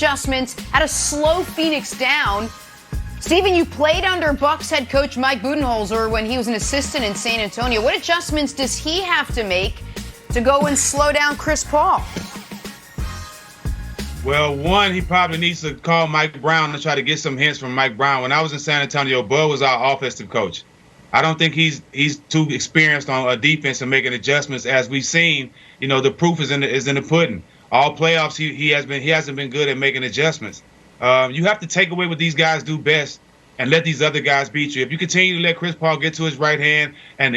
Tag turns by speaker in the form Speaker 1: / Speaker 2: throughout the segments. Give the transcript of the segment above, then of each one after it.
Speaker 1: adjustments, had to slow Phoenix down. Steven, you played under Bucks head coach Mike Budenholzer when he was an assistant in San Antonio. What adjustments does he have to make to go and slow down Chris Paul?
Speaker 2: Well, one, he probably needs to call Mike Brown and try to get some hints from Mike Brown. When I was in San Antonio, Bud was our offensive coach. I don't think he's too experienced on a defense and making adjustments. As we've seen, the proof is in the pudding. All playoffs, he hasn't been good at making adjustments. You have to take away what these guys do best and let these other guys beat you. If you continue to let Chris Paul get to his right hand and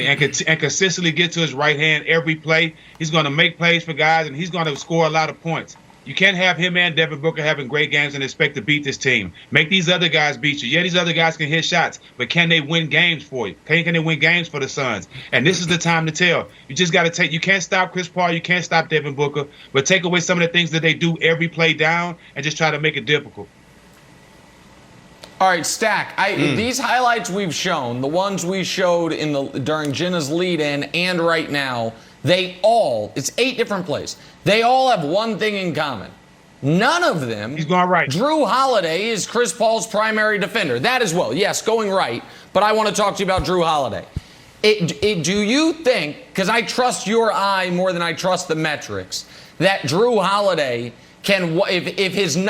Speaker 2: consistently get to his right hand every play, he's going to make plays for guys and he's going to score a lot of points. You can't have him and Devin Booker having great games and expect to beat this team. Make these other guys beat you. Yeah, these other guys can hit shots, but can they win games for you? Can they win games for the Suns? And this is the time to tell. You just got to you can't stop Chris Paul, you can't stop Devin Booker, but take away some of the things that they do every play down and just try to make it difficult.
Speaker 3: All right, Stack, these highlights we've shown, the ones we showed during Jenna's lead-in and right now, it's 8 different plays. They all have one thing in common. None of them. He's
Speaker 2: going right.
Speaker 3: Jrue Holiday is Chris Paul's primary defender. That as well. Yes, going right. But I want to talk to you about Jrue Holiday. Do you think, because I trust your eye more than I trust the metrics, that Jrue Holiday can, if his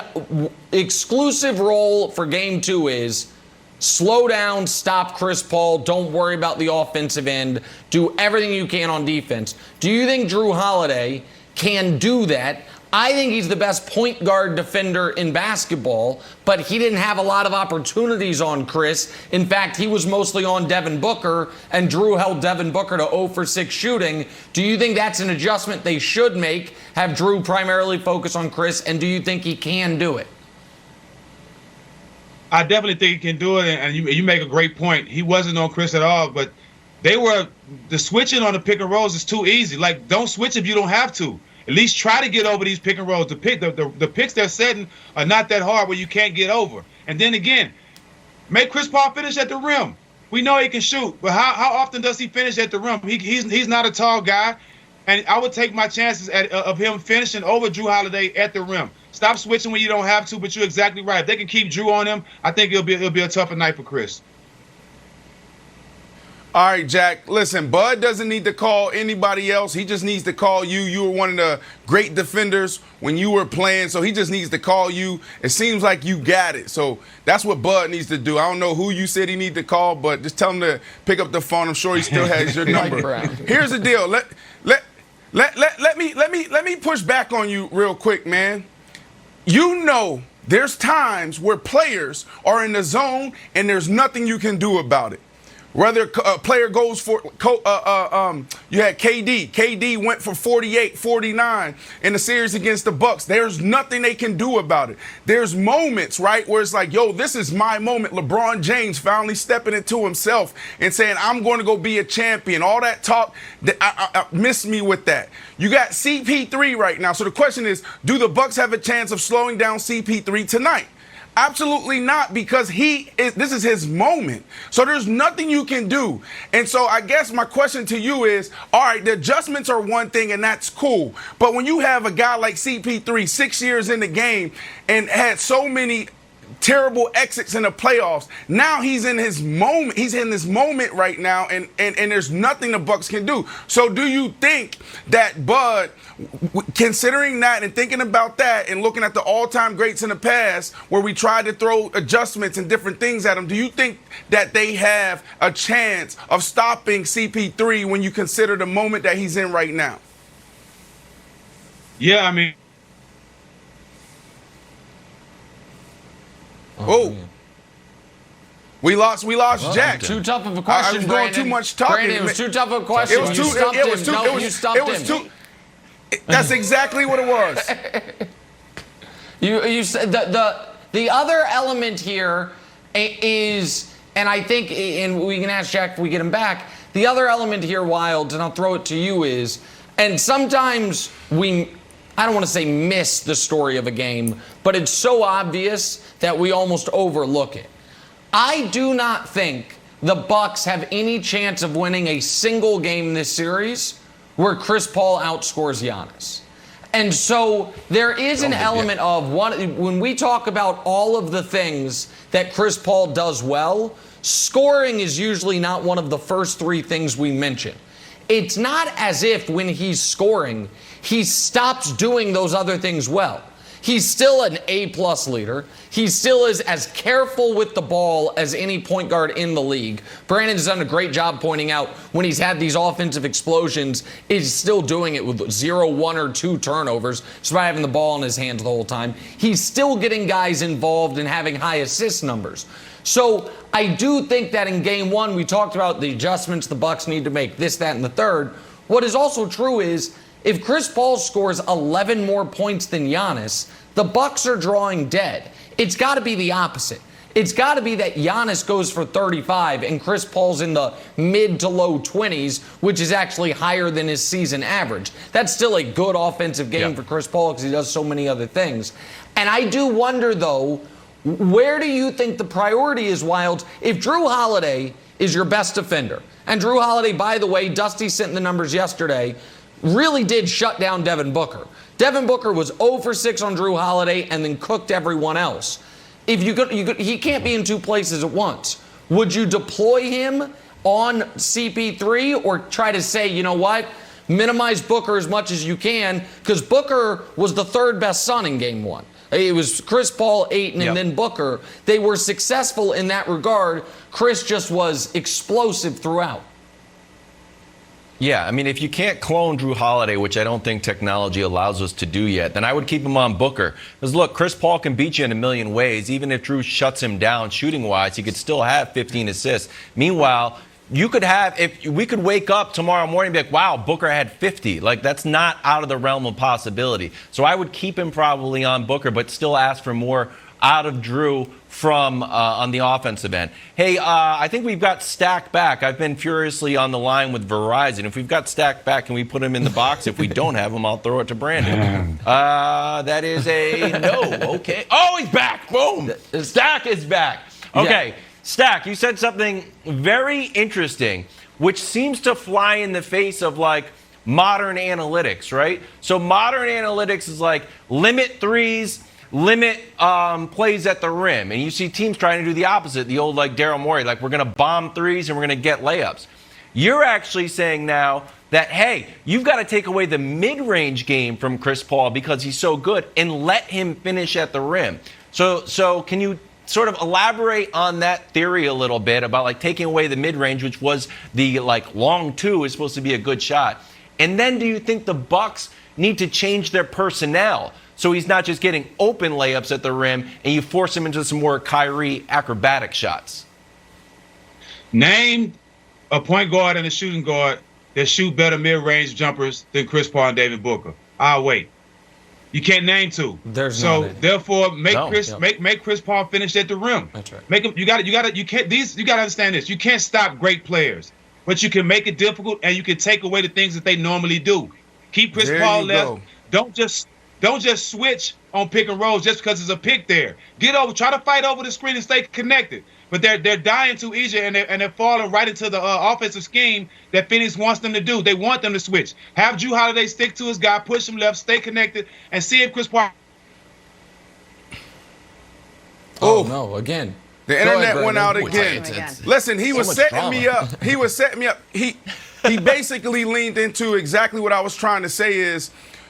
Speaker 3: exclusive role for Game 2 is slow down, stop Chris Paul, don't worry about the offensive end, do everything you can on defense, do you think Jrue Holiday can do that? I think he's the best point guard defender in basketball, but he didn't have a lot of opportunities on Chris. In fact, he was mostly on Devin Booker, and Jrue held Devin Booker to 0 for 6 shooting. Do you think that's an adjustment they should make, have Jrue primarily focus on Chris, and do you think he can do it?
Speaker 2: I definitely think he can do it, and you make a great point. He wasn't on Chris at all, but the switching on the pick and rolls is too easy. Like, don't switch if you don't have to. At least try to get over these pick and rolls. The picks they're setting are not that hard where you can't get over. And then again, make Chris Paul finish at the rim. We know he can shoot, but how often does he finish at the rim? He's not a tall guy, and I would take my chances of him finishing over Jrue Holiday at the rim. Stop switching when you don't have to, but you're exactly right. If they can keep Jrue on him, I think it'll be a tougher night for Chris.
Speaker 4: All right, Jack, listen, Bud doesn't need to call anybody else. He just needs to call you. You were one of the great defenders when you were playing, so he just needs to call you. It seems like you got it. So that's what Bud needs to do. I don't know who you said he needed to call, but just tell him to pick up the phone. I'm sure he still has your number. Here's the deal. Let me push back on you real quick, man. You know there's times where players are in the zone and there's nothing you can do about it. Whether a player goes for, you had KD. KD went for 48, 49 in the series against the Bucks. There's nothing they can do about it. There's moments, right, where it's like, yo, this is my moment. LeBron James finally stepping into himself and saying, I'm going to go be a champion. All that talk, I miss me with that. You got CP3 right now. So the question is, do the Bucks have a chance of slowing down CP3 tonight? Absolutely not, because this is his moment. So there's nothing you can do. And so I guess my question to you is, all right, the adjustments are one thing, and that's cool. But when you have a guy like CP3, 6 years in the game, and had so many terrible exits in the playoffs, now he's in his moment. He's in this moment right now, and there's nothing the Bucks can do. So do you think that Bud, considering that and thinking about that and looking at the all-time greats in the past where we tried to throw adjustments and different things at him, do you think that they have a chance of stopping CP3 when you consider the moment that he's in right now?
Speaker 2: Yeah, I mean,
Speaker 4: man. We lost Jack.
Speaker 3: Too tough of a question,
Speaker 4: I was
Speaker 3: Brandon.
Speaker 4: doing too much talking.
Speaker 3: Brandon, it was too tough of a question. You stumped him.
Speaker 4: That's exactly what it was.
Speaker 3: You said the other element here is, and I think, and we can ask Jack if we get him back, the other element here, Wild, and I'll throw it to you is, and sometimes I don't want to say miss the story of a game, but it's so obvious that we almost overlook it. I do not think the Bucks have any chance of winning a single game this series where Chris Paul outscores Giannis. And so there is an element of when we talk about all of the things that Chris Paul does well, scoring is usually not one of the first three things we mention. It's not as if when he's scoring, he stops doing those other things well. He's still an A-plus leader. He still is as careful with the ball as any point guard in the league. Brandon's done a great job pointing out when he's had these offensive explosions, he's still doing it with 0, 1, or 2 turnovers, just by having the ball in his hands the whole time. He's still getting guys involved and having high assist numbers. So I do think that in game one, we talked about the adjustments the Bucks need to make, this, that, and the third. What is also true is if Chris Paul scores 11 more points than Giannis, the Bucks are drawing dead. It's got to be the opposite. It's got to be that Giannis goes for 35 and Chris Paul's in the mid to low 20s, which is actually higher than his season average. That's still a good offensive game for Chris Paul because he does so many other things. And I do wonder, though, where do you think the priority is, Wild, if Jrue Holiday is your best defender? And Jrue Holiday, by the way, Dusty sent the numbers yesterday, really did shut down Devin Booker. Devin Booker was 0 for 6 on Jrue Holiday and then cooked everyone else. If he can't be in two places at once. Would you deploy him on CP3 or try to say, you know what, minimize Booker as much as you can? Because Booker was the third best Sun in game one. It was Chris Paul, Ayton, and then Booker. They were successful in that regard. Chris just was explosive throughout.
Speaker 5: Yeah, I mean, if you can't clone Jrue Holiday, which I don't think technology allows us to do yet, then I would keep him on Booker. Because, look, Chris Paul can beat you in a million ways. Even if Jrue shuts him down shooting-wise, he could still have 15 assists. Meanwhile, you could have, if we could wake up tomorrow morning and be like, wow, Booker had 50. Like, that's not out of the realm of possibility. So I would keep him probably on Booker, but still ask for more out of Jrue from on the offensive end. Hey, I think we've got Stack back. I've been furiously on the line with Verizon. If we've got Stack back, can we put him in the box? If we don't have him, I'll throw it to Brandon. That is a no. Okay. Oh, he's back. Boom. Stack is back. Okay. Yeah. Stack, you said something very interesting, which seems to fly in the face of, like, modern analytics, right? So modern analytics is like limit threes, limit plays at the rim. And you see teams trying to do the opposite, the old, like, Daryl Morey, like, we're going to bomb threes and we're going to get layups. You're actually saying now that, hey, you've got to take away the mid-range game from Chris Paul because he's so good and let him finish at the rim. So can you sort of elaborate on that theory a little bit about, like, taking away the mid-range, which was the, like, long two is supposed to be a good shot. And then do you think the Bucks need to change their personnel so he's not just getting open layups at the rim and you force him into some more Kyrie acrobatic shots?
Speaker 2: Name a point guard and a shooting guard that shoot better mid-range jumpers than Chris Paul and David Booker. I'll wait. You can't name two. Therefore, make Chris Paul finish at the rim. That's right. Make him. You got to understand this. You can't stop great players, but you can make it difficult and you can take away the things that they normally do. Keep Chris Paul left. Don't just switch on pick and rolls just because there's a pick there. Get over. Try to fight over the screen and stay connected. But they're dying too easy and they're falling right into the offensive scheme that Phoenix wants them to do. They want them to switch. Have Jrue Holiday stick to his guy, push him left, stay connected, and see if Chris Paul.
Speaker 3: Oh no! Again,
Speaker 4: the internet went out again. Listen, he was setting me up. He was setting me up. He basically leaned into exactly what I was trying to say is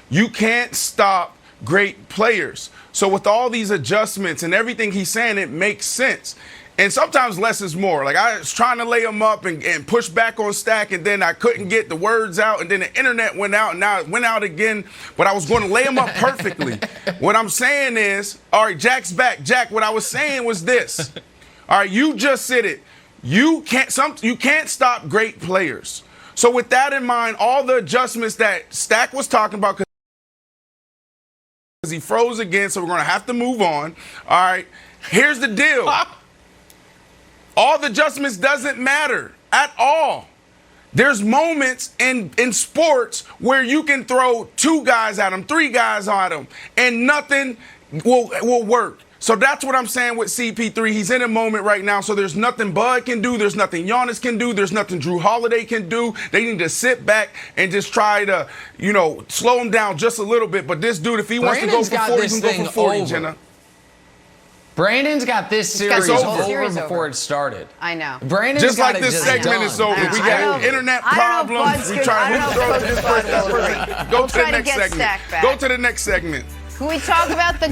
Speaker 4: you can't stop great players. So with all these adjustments and everything he's saying, it makes sense. And sometimes less is more. Like, I was trying to lay him up and push back on Stack, and then I couldn't get the words out, and then the internet went out, and now it went out again. But I was going to lay him up perfectly. What I'm saying is, all right, Jack's back. Jack, what I was saying was this. All right, you just said it. You can't stop great players. So with that in mind, all the adjustments that Stack was talking about, because he froze again, so we're going to have to move on. All right, here's the deal. All the adjustments doesn't matter at all. There's moments in sports where you can throw 2 guys at them, 3 guys at them, and nothing will work. So that's what I'm saying with CP3. He's in a moment right now, so there's nothing Bud can do. There's nothing Giannis can do. There's nothing Jrue Holiday can do. They need to sit back and just try to, slow him down just a little bit. But this dude, if he wants to go for 40, he can go for 40, Jenna.
Speaker 3: Brandon's got this series over before it started.
Speaker 1: I know.
Speaker 3: Brandon's
Speaker 4: just
Speaker 3: got
Speaker 4: like this segment is over. We got internet problems. We try to throw this person. Go to the next segment. Go to the next segment.
Speaker 1: Can we talk about the